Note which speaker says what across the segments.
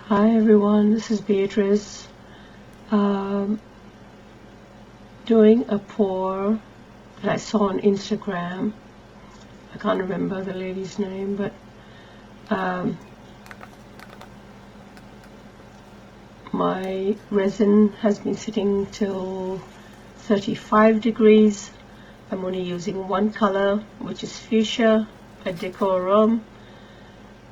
Speaker 1: Hi everyone, this is Beatrice, doing a pour that I saw on Instagram. I can't remember the lady's name, but my resin has been sitting till 35 degrees. I'm only using one color, which is fuchsia, a decor,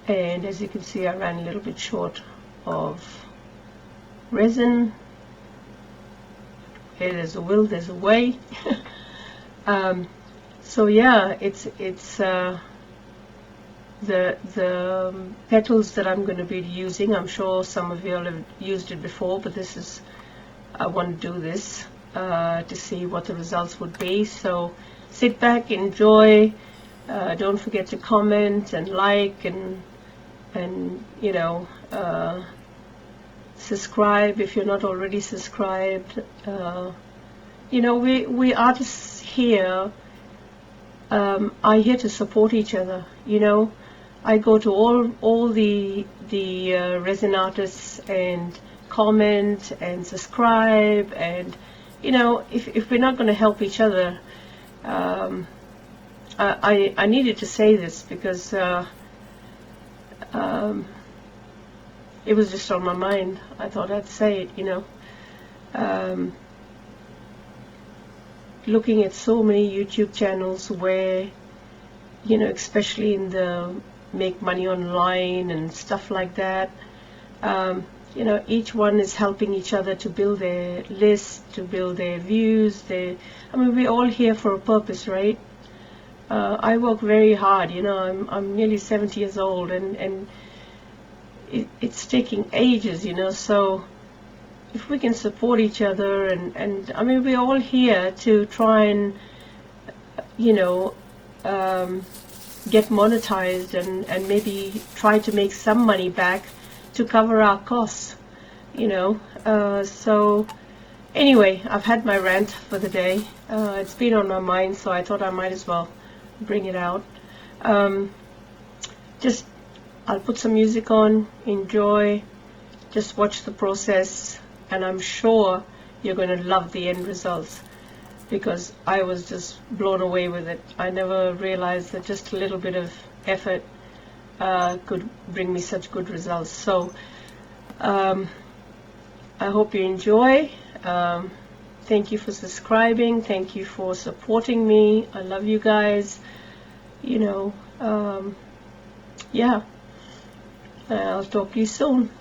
Speaker 1: and as you can see I ran a little bit short of resin. Hey, there's a will, there's a way. So yeah, it's the petals that I'm going to be using. I'm sure some of you all have used it before, but this is, I want to do this to see what the results would be. So sit back, enjoy. Don't forget to comment and like and you know, subscribe if you're not already subscribed. You know, we artists here are here to support each other. You know, I go to all the resin artists and comment and subscribe, and you know, if we're not going to help each other, I needed to say this because it was just on my mind. I thought I'd say it, you know. Looking at so many YouTube channels where, you know, especially in the make money online and stuff like that, you know, each one is helping each other to build their list, to build their views. I mean, we're all here for a purpose, right? I work very hard, you know. I'm nearly 70 years old, and it's taking ages, you know. So if we can support each other, and I mean, we're all here to try and, you know, get monetized and maybe try to make some money back to cover our costs, you know. So anyway, I've had my rant for the day. It's been on my mind, so I thought I might as well bring it out. Just I'll put some music on, enjoy, just watch the process, and I'm sure you're going to love the end results, because I was just blown away with it. I never realized that just a little bit of effort could bring me such good results. So I hope you enjoy. Thank you for subscribing. Thank you for supporting me. I love you guys. You know, yeah. I'll talk to you soon.